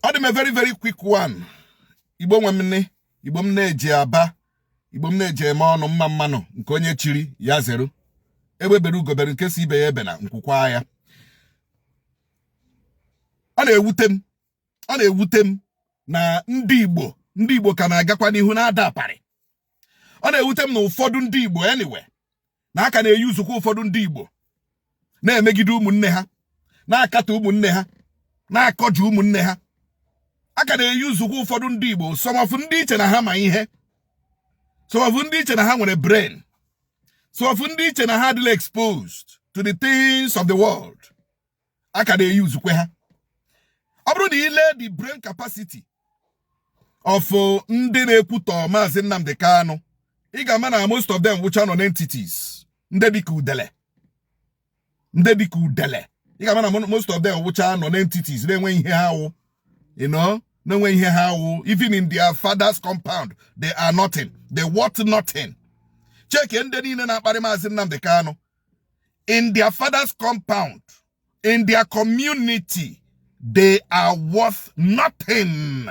I'm a very, very quick one. Igbo mwamne, Igbo mneje aba, Igbo mneje maano mmano, nkonye chiri, ya zero. Ewe beru goberu nkesi ibe ebena, nkwukwa ya. Ana ewutem na ndị Igbo ka na-agakwa n'ihu na-ada apari. Ana ewutem na ụfọdụ ndị Igbo anyway. Na aka na-eyuzukwa ụfọdụ ndị Igbo na-emegide ụmụnne ha, na-akata ụmụnne ha, na-akọju ụmụnne ha. Aka na-eyuzukwa ụfọdụ ndị Igbo, some of ndị iche na ha ma ihe. Some of ndị iche na ha nwere brain. Some of ndị iche na ha adịla exposed to the things of the world. Aka na-eyuzukwa ha. Ọ bụrụ na ile the brain capacity of ndị na-ekwutọ Maazị Nnamdi Kanu, ị ga-ama na most of them wụcha non-entities. Ndị dịka udele. Ị ga-ama na most of them wụcha non-entities. Na-enwe ihe ha wụ. You know? Na-enwe ihe ha wụ. Even in their father's compound, they are nothing. They worth nothing. Check ndị niile na-akparị Maazị Nnamdi Kanu. In their father's compound, in their community, they are worth nothing.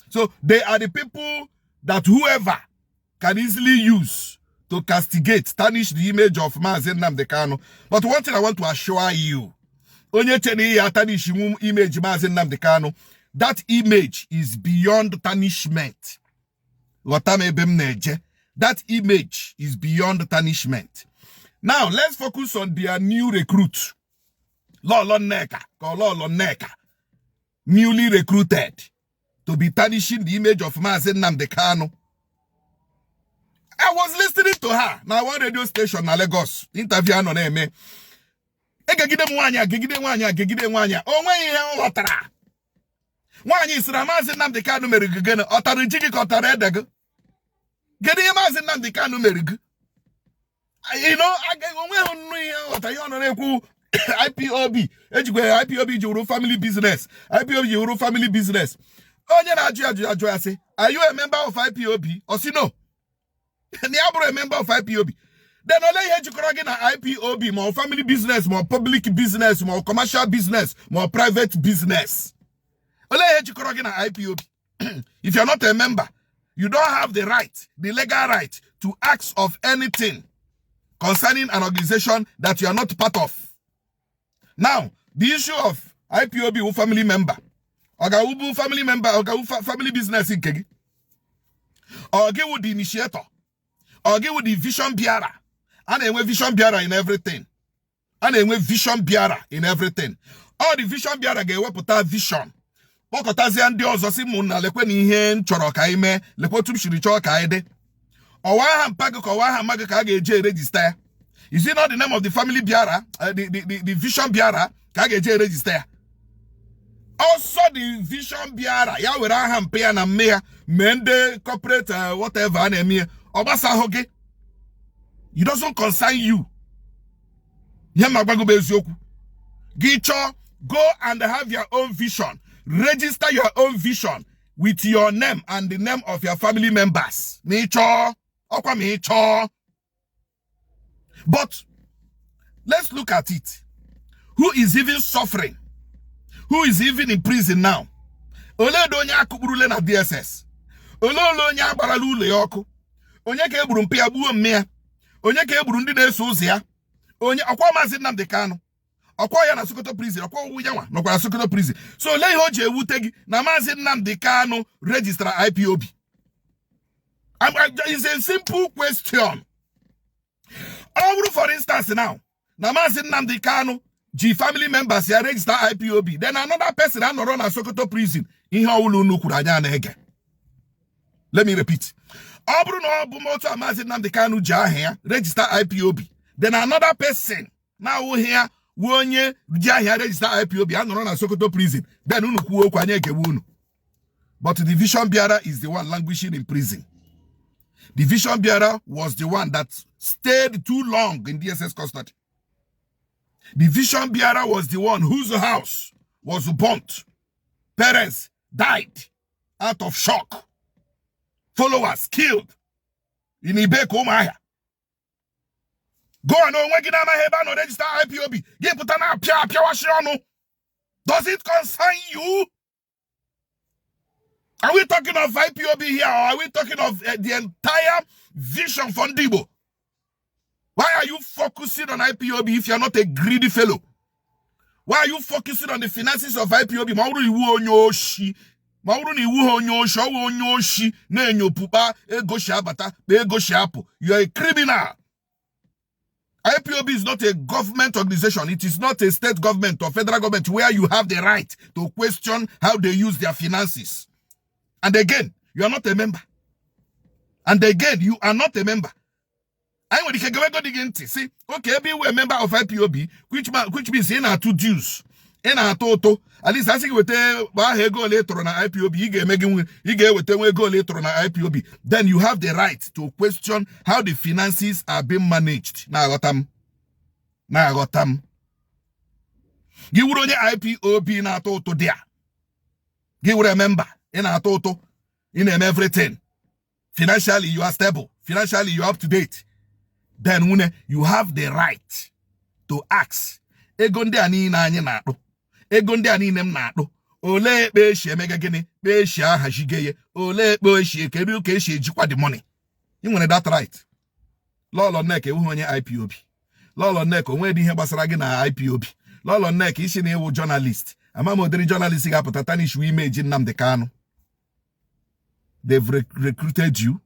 So they are the people that whoever can easily use to castigate, tarnish the image of Maazị Nnamdi Kanu. But one thing I want to assure you, tarnish image Maazị Nnamdi Kanu, that image is beyond tarnishment. That image is beyond tarnishment. Now let's focus on their new recruit. Lolo Nneka, newly recruited to be tarnishing the image of Maazị Nnamdi Kanu. I was listening to her na one radio station na Lagos. Interview on eme. Gegide nwanya. Onwe ihe ọ ghọtara. Nwanyị sịrị Maazị Nnamdi Kanu mere gịnị? Ọ tara ji gị ka ọ tara ede gị? Gịnị ihe Maazị Nnamdi Kanu mere gị? You know, onwe nnu ihe ọ ghọtara ihe ọ nọ na-ekwu IPOB. IPOB juru family business. IPOB juru family business. Onye na-ajụ ya sị, are you a member of IPOB? Or si no? Ni abụrụ a member of IPOB. Then ole ihe jikọrọ gị na IPOB, more family business, more public business, more commercial business, more private business. Ole ihe jikọrọ gị na IPOB. If you're not a member, you don't have the right, the legal right to ask of anything concerning an organization that you are not part of. Now, the issue of IPOB family member, Oga family member, Oga family business in Kegi, or give with the initiator, or give with the vision bearer, and a vision bearer in everything. And a vision bearer in everything. All the vision bearer get what put vision. Pokotazi and Dios Simuna lekweni hen choroka ime, lepotum shiricho kaide. Owaha mpago kawaha magaka ge register. Is it not the name of the family bearer, the vision bearer, Kageje register? Also the vision bearer, ya were aham pay na mea, mende corporate whatever and me, Obasa hoge. It doesn't concern you. Yamagbago bezioku. Gicho, go and have your own vision. Register your own vision with your name and the name of your family members. Micho, okwa micho. But let's look at it. Who is even suffering? Who is even in prison now? Ole donya kuburule na DSS. Ole onya baralu le yoku. Onye ka egburu mpe ya gbuo mme ya. Onye ka egburu ndị na-eso ụzọ ya. Onye akwa Maazị Nnamdi Kanu. Akwa ya na Sokoto prison, akwa wu ya nwa nọkwa na Sokoto prison. So ole ihe o ji ewute gị na Maazị Nnamdi Kanu register IPOB. It's a simple question. For instance now, Maazị Nnamdi Kanu, G family members here register IPOB. Then another person and run a Sokoto prison. Let me repeat. Maazị Nnamdi Kanu here register IPOB. Then another person now here wonye here register IPOB and run a Sokoto prison. Then but the vision bearer is the one languishing in prison. The vision bearer was the one that stayed too long in DSS custody. The vision bearer was the one whose house was burnt. Parents died out of shock. Followers killed in Ibeko Maya. Go on, no register IPOB. Does it concern you? Are we talking of IPOB here, or are we talking of the entire vision for Ndibo? Why are you focusing on IPOB if you're not a greedy fellow? Why are you focusing on the finances of IPOB? You are a criminal. IPOB is not a government organization. It is not a state government or federal government where you have the right to question how they use their finances. And again, you are not a member. And again, you are not a member. I want to see, okay, be a member of IPOB, which means in our two dues, in our total. At least I think with go later on IPOB, you get with go later on IPOB. Then you have the right to question how the finances are being managed. Now I got them. You would only IPOB in our total there. You would remember in our total, in everything. Financially, you are stable. Financially, you are up to date. Then when you have the right to ask, Egonde ani na anye na-akpụ. Egonde ani nem na-akpụ. Ole ekpe eshi emega gịnị? Kpe eshi ahajigeye. Ole ekpe eshi kedu ka eshi ejikwa the money. You nwere that right. Lolo Nneka ewu onye IPOB. Lolo Nneka onwe dị ihe gbasara gị na IPOB. Lolo Nneka isi na ewu journalist. Ama modern journalist ga-apụta Tarnish image Nnamdi Kanu. They've recruited you.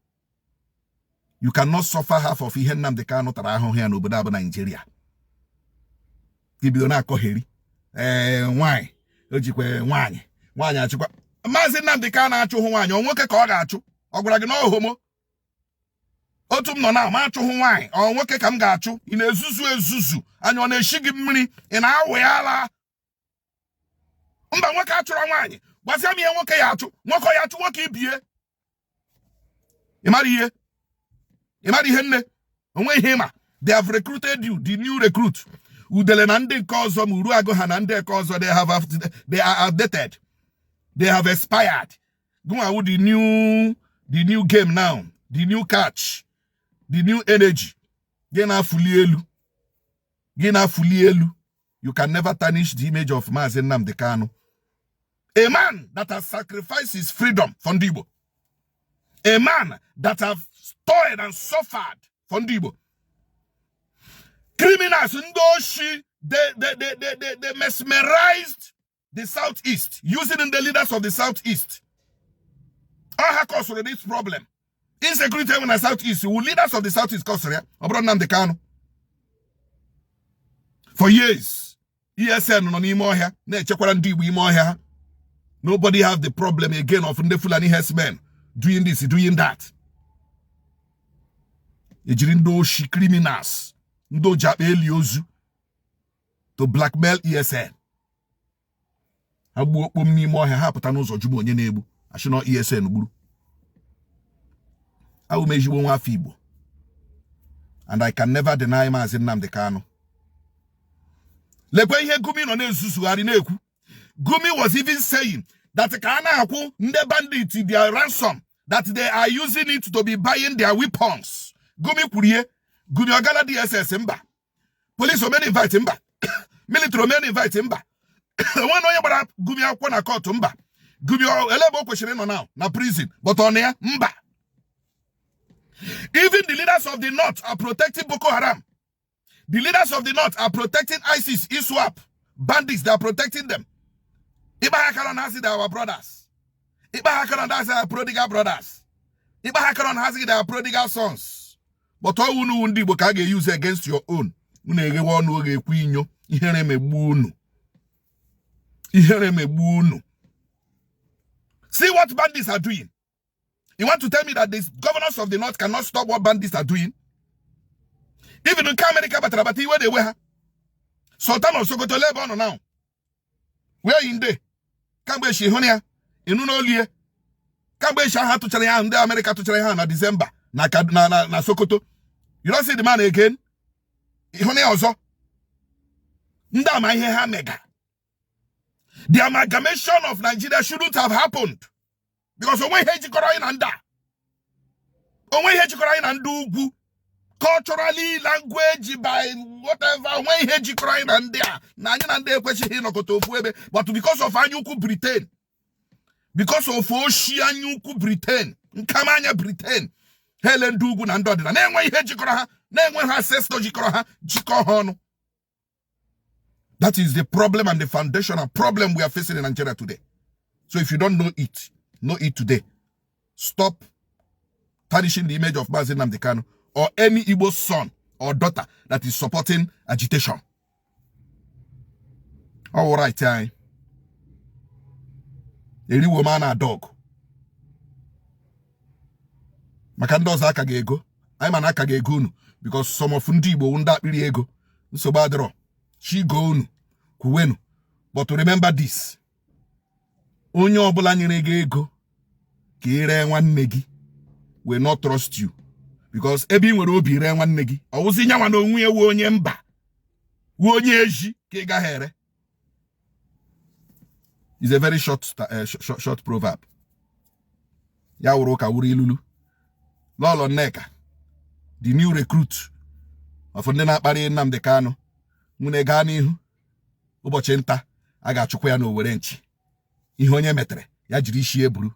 You cannot suffer half of ihe Nnamdi Kanu tara ahụ here n'obodo abụ Nigeria. Ibido na-akọgheri. Nwanyị. Ojikwe nwanyị. Nwanyị achịkwa. Maazị Nnamdi Kanu achụhụ nwanyị. O nwoke ka ọ ga-achụ. Ọ gwara gị na ọ homo. Otu m nọ na ma achụhụ nwanyị. Ọ nwoke ka m ga-achụ. Ị na-ezuzu ezuzu. Anya ọ na-eshi gị mmiri. Ị na-awụ ya ala. Mba nwoke achụrụ nwanyị. Gbasịa m ihe nwoke ya achụ. Nwoke ya achụ nwoke ibie. Ị mara ihe? They have recruited you, the new recruit. Udele na ndị nke ọzọ muru agụ ha na ndị nke ọzọ they are outdated. They have expired. Go on with the new game now, the new catch, the new energy. Gena fully elu. You can never tarnish the image of Maazị Nnamdi Kanu. A man that has sacrificed his freedom for Ndibo. A man that have toiled and suffered for Ndibo. Criminals, Ndoshi, they mesmerized the Southeast, using the leaders of the Southeast. All cause for this problem. Insecurity in the Southeast, who leaders of the Southeast cause Nnamdi Kanu. For years, ESN no imo here, ne chekwara Ndibo imo here. Nobody have the problem again of the Fulani herdsmen doing this, doing that. Ejirindo criminals, ndo jabe eliozu to blackmail ESN. Abu okpom ni mo ha pụta n'ụzọ jumo onye na-egbu. Ashino ESN gburu. Awu mejiwo nwa afọ Igbo. And I can never deny Maazị Nnamdi Kanu. Lekwe ihe Gumi no na-ezuzugharị na-ekwu. Gumi was even saying that Kana nde bandits their ransom, that they are using it to be buying their weapons. Gumi Kuriye, Gumi Ogala DSS Mba. Police omeni invite Mba. Military omeni invite Mba. One no yabara Gumi akwana court Mba. Gumi elebo question no now na prison, but on here Mba. Even the leaders of the North are protecting Boko Haram. The leaders of the North are protecting ISIS, ISWAP, bandits. They are protecting them. Iba Hakaron has it our brothers. Iba Hakaron has our prodigal brothers. Iba Hakaron has it our prodigal sons. But all unu undi bokage use against your own. Unege wonu ge kwinyo. Ihere megbunu. Ihere megbunu. See what bandits are doing. You want to tell me that the governors of the North cannot stop what bandits are doing? Even in America, but where they were. Sultan of Sokoto Lebanon now. Where in there? Kambe shi honia. Inu no lie. Kambe shi ha to chare ha nde America to chare ha na December. Na Sokoto. You don't see the man again? Honia also. Nda ma ihe ha mega. The amalgamation of Nigeria shouldn't have happened. Because onwe he jikọrọ anyị na nda. Onwe he jikọrọ anyị na ndị ugwu. culturally, language, by whatever, when he crying and there, but because of Anyuku Britain, because of Oceanuku Britain, Nkamanya Britain, Helen Dugun and Dodin, and then when he jikora, then when her sister jikohono. That is the problem and the foundational problem we are facing in Nigeria today. So if you don't know it today. Stop tarnishing the image of Mazi Nnamdi Kanu or any Igbo son or daughter that is supporting agitation. All right, any woman or dog. Makandos akagego. I'm an akagegunu because some of Ndibo won't that really ego. So badro. She go kuwenu. But remember this. Onyo obulanyirege ego. Kire one negi will not trust you. Because ebi nwere obi re nwanne gi. Owuzi nyanwa na onwe ewu onye mba. Wu onye eji ka ị gahere. It's a very short proverb. Ya wuru ka wuru ilulu. Lolo Nneka, the new recruit of ndị na-akparị Nnamdi Kanu, nwune gaa n'ihu. Ụbọchị nta a ga-achụkwa ya n'Owere nchi. Ihe onye metere ya jiri isi eburu.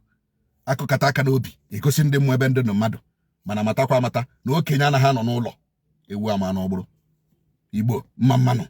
Akụkata aka n'obi egosi ndị mmụọ ebe ndị nọ mmadụ mana matakwa amata na okenye anaghị anọ n'ụlọ ewu ama n'ọgbụrụ Igbo mma mmanụ.